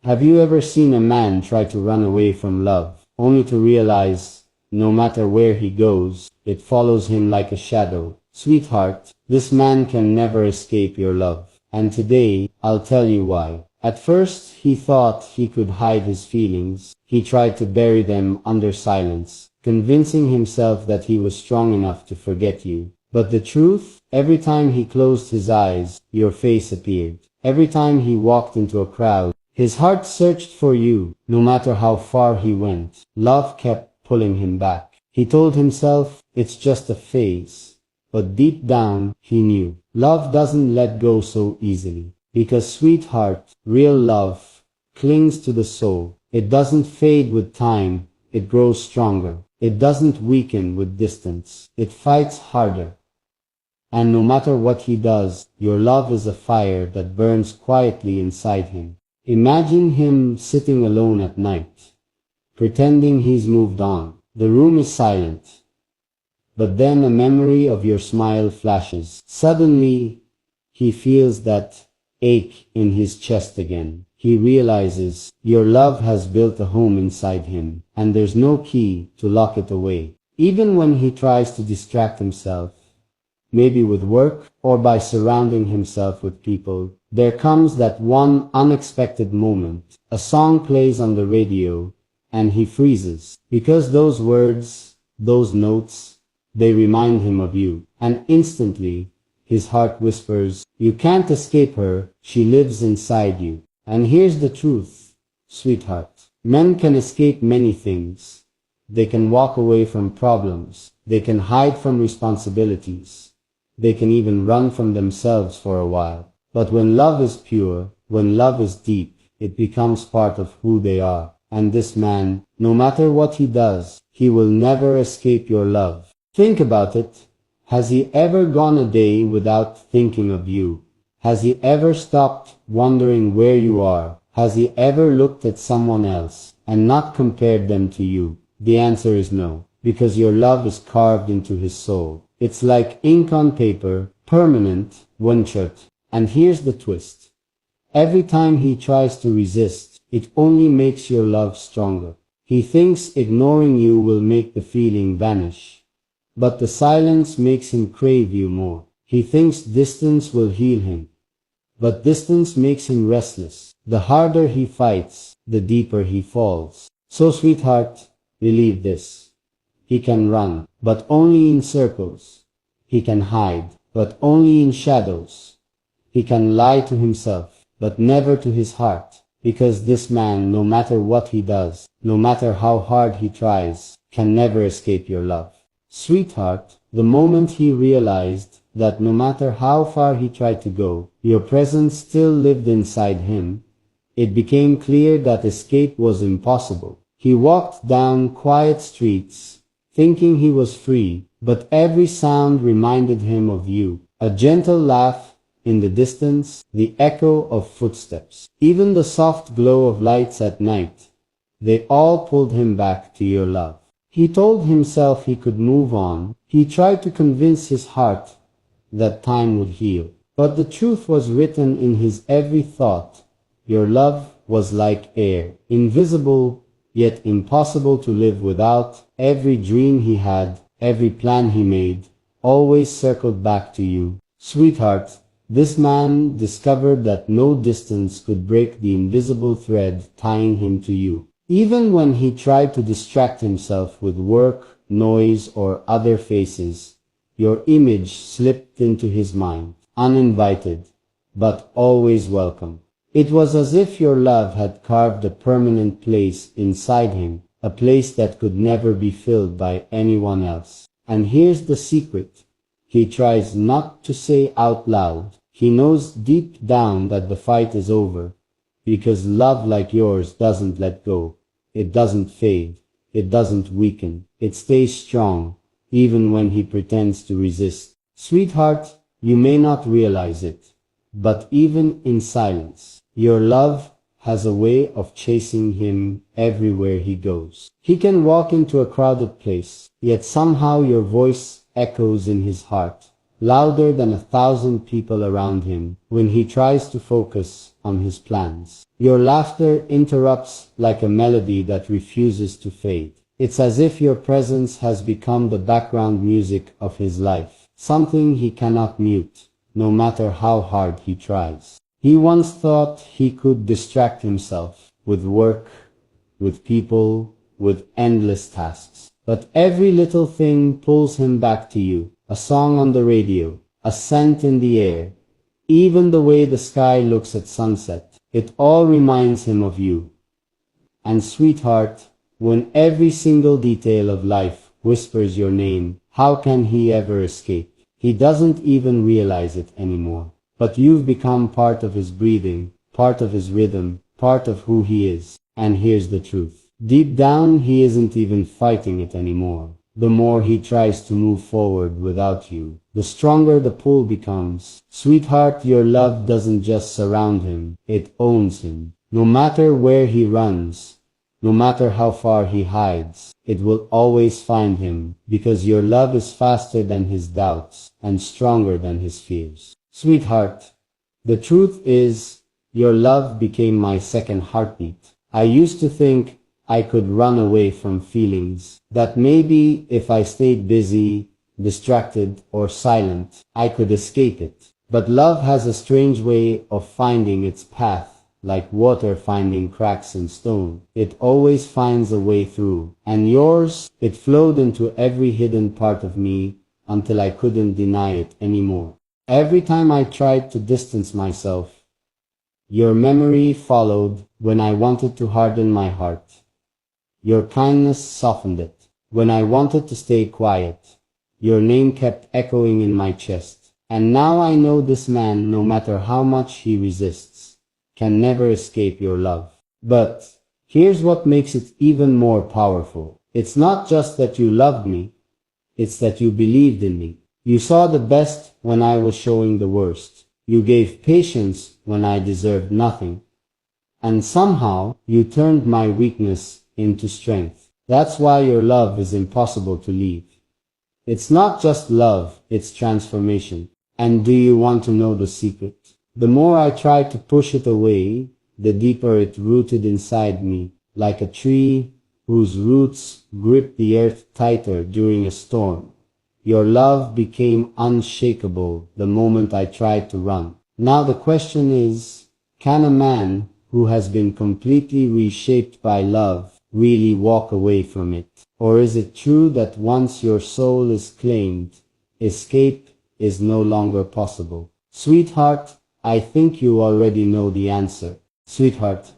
Have you ever seen a man try to run away from love, only to realize, no matter where he goes, it follows him like a shadow? Sweetheart, this man can never escape your love. And today, I'll tell you why. At first, he thought he could hide his feelings. He tried to bury them under silence, convincing himself that he was strong enough to forget you. But the truth, every time he closed his eyes, your face appeared. Every time he walked into a crowd, his heart searched for you. No matter how far he went, love kept pulling him back. He told himself, it's just a phase. But deep down, he knew, love doesn't let go so easily. Because sweetheart, real love, clings to the soul. It doesn't fade with time, it grows stronger. It doesn't weaken with distance, it fights harder. And no matter what he does, your love is a fire that burns quietly inside him. Imagine him sitting alone at night, pretending he's moved on. The room is silent. But then a memory of your smile flashes. Suddenly, he feels that ache in his chest again. He realizes your love has built a home inside him, and there's no key to lock it away. Even when he tries to distract himself, maybe with work or by surrounding himself with people, there comes that one unexpected moment. A song plays on the radio, and he freezes, because those words, those notes, they remind him of you. And instantly, his heart whispers, you can't escape her, she lives inside you. And here's the truth, sweetheart. Men can escape many things. They can walk away from problems. They can hide from responsibilities. They can even run from themselves for a while. But when love is pure, when love is deep, it becomes part of who they are. And this man, no matter what he does, he will never escape your love. Think about it. Has he ever gone a day without thinking of you? Has he ever stopped wondering where you are? Has he ever looked at someone else and not compared them to you? The answer is no, because your love is carved into his soul. It's like ink on paper, permanent, one-shot. And here's the twist. Every time he tries to resist, it only makes your love stronger. He thinks ignoring you will make the feeling vanish. But the silence makes him crave you more. He thinks distance will heal him. But distance makes him restless. The harder he fights, the deeper he falls. So sweetheart, believe this. He can run, but only in circles. He can hide, but only in shadows. He can lie to himself, but never to his heart. Because this man, no matter what he does, no matter how hard he tries, can never escape your love. Sweetheart, the moment he realized that no matter how far he tried to go, your presence still lived inside him, it became clear that escape was impossible. He walked down quiet streets, thinking he was free, but every sound reminded him of you. A gentle laugh in the distance, the echo of footsteps, even the soft glow of lights at night, they all pulled him back to your love. He told himself he could move on. He tried to convince his heart that time would heal. But the truth was written in his every thought. Your love was like air, invisible, yet impossible to live without. Every dream he had, every plan he made, always circled back to you. Sweetheart, this man discovered that no distance could break the invisible thread tying him to you. Even when he tried to distract himself with work, noise, or other faces, your image slipped into his mind, uninvited, but always welcome. It was as if your love had carved a permanent place inside him, a place that could never be filled by anyone else. And here's the secret. He tries not to say out loud. He knows deep down that the fight is over. Because love like yours doesn't let go. It doesn't fade. It doesn't weaken. It stays strong, even when he pretends to resist. Sweetheart, you may not realize it, but even in silence, your love has a way of chasing him everywhere he goes. He can walk into a crowded place, yet somehow your voice echoes in his heart. louder than 1,000 people around him when he tries to focus on his plans. Your laughter interrupts like a melody that refuses to fade. It's as if your presence has become the background music of his life, something he cannot mute, no matter how hard he tries. He once thought he could distract himself with work, with people, with endless tasks. But every little thing pulls him back to you. A song on the radio, a scent in the air, even the way the sky looks at sunset. It all reminds him of you. And sweetheart, when every single detail of life whispers your name, how can he ever escape? He doesn't even realize it anymore. But you've become part of his breathing, part of his rhythm, part of who he is. And here's the truth. Deep down, he isn't even fighting it anymore. The more he tries to move forward without you, the stronger the pull becomes. Sweetheart, your love doesn't just surround him, it owns him. No matter where he runs, no matter how far he hides, it will always find him, because your love is faster than his doubts and stronger than his fears. Sweetheart, the truth is, your love became my second heartbeat. I used to think I could run away from feelings, that maybe if I stayed busy, distracted, or silent, I could escape it. But love has a strange way of finding its path, like water finding cracks in stone. It always finds a way through. And yours, it flowed into every hidden part of me until I couldn't deny it anymore. Every time I tried to distance myself, your memory followed. When I wanted to harden my heart, your kindness softened it. When I wanted to stay quiet, your name kept echoing in my chest. And now I know this man, no matter how much he resists, can never escape your love. But here's what makes it even more powerful. It's not just that you loved me, it's that you believed in me. You saw the best when I was showing the worst. You gave patience when I deserved nothing. And somehow, you turned my weakness into strength. That's why your love is impossible to leave. It's not just love, it's transformation. And do you want to know the secret? The more I tried to push it away, the deeper it rooted inside me, like a tree whose roots grip the earth tighter during a storm. Your love became unshakable the moment I tried to run. Now the question is, can a man who has been completely reshaped by love really walk away from it? Or is it true that once your soul is claimed, escape is no longer possible? Sweetheart, I think you already know the answer. Sweetheart,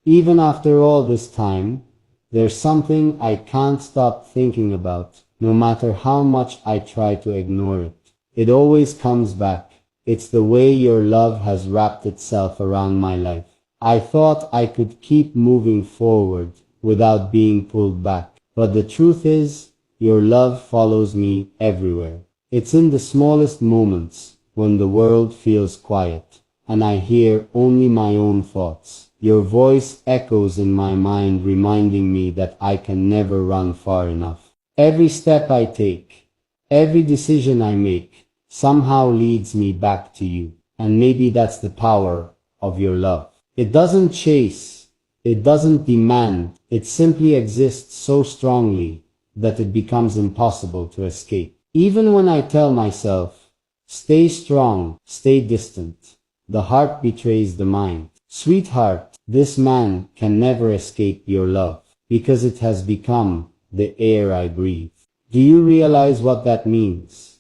even after all this time, there's something I can't stop thinking about, no matter how much I try to ignore it. It always comes back. It's the way your love has wrapped itself around my life. I thought I could keep moving forward without being pulled back. But the truth is, your love follows me everywhere. It's in the smallest moments, when the world feels quiet, and I hear only my own thoughts. Your voice echoes in my mind, reminding me that I can never run far enough. Every step I take, every decision I make, somehow leads me back to you. And maybe that's the power of your love. It doesn't chase, it doesn't demand, it simply exists so strongly that it becomes impossible to escape. Even when I tell myself, stay strong, stay distant, the heart betrays the mind. Sweetheart, this man can never escape your love, because it has become the air I breathe. Do you realize what that means?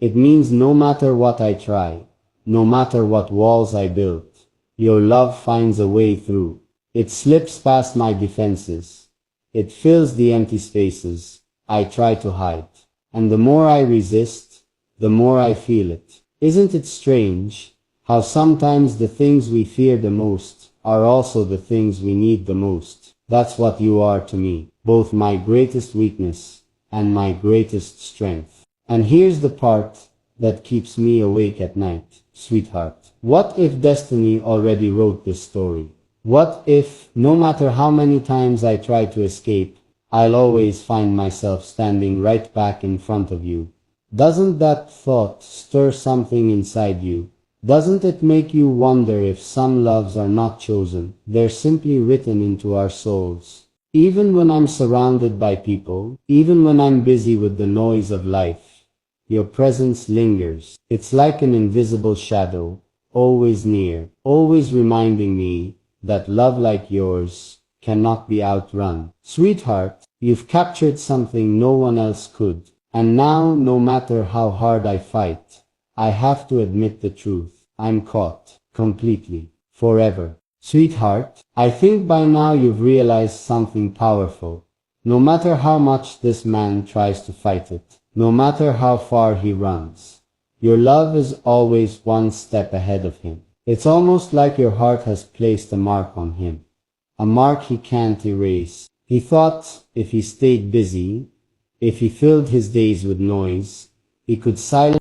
It means no matter what I try, no matter what walls I build, your love finds a way through. It slips past my defenses. It fills the empty spaces I try to hide. And the more I resist, the more I feel it. Isn't it strange how sometimes the things we fear the most are also the things we need the most? That's what you are to me, both my greatest weakness and my greatest strength. And here's the part that keeps me awake at night, sweetheart. What if destiny already wrote this story? What if, no matter how many times I try to escape, I'll always find myself standing right back in front of you, Doesn't that thought stir something inside you? Doesn't it make you wonder if some loves are not chosen, they're simply written into our souls? Even when I'm surrounded by people, even when I'm busy with the noise of life, your presence lingers. It's like an invisible shadow, always near, always reminding me that love like yours cannot be outrun. Sweetheart, you've captured something no one else could. And now, no matter how hard I fight, I have to admit the truth. I'm caught. Completely. Forever. Sweetheart, I think by now you've realized something powerful. No matter how much this man tries to fight it, no matter how far he runs, your love is always one step ahead of him. It's almost like your heart has placed a mark on him. A mark he can't erase. He thought if he stayed busy, if he filled his days with noise, he could silence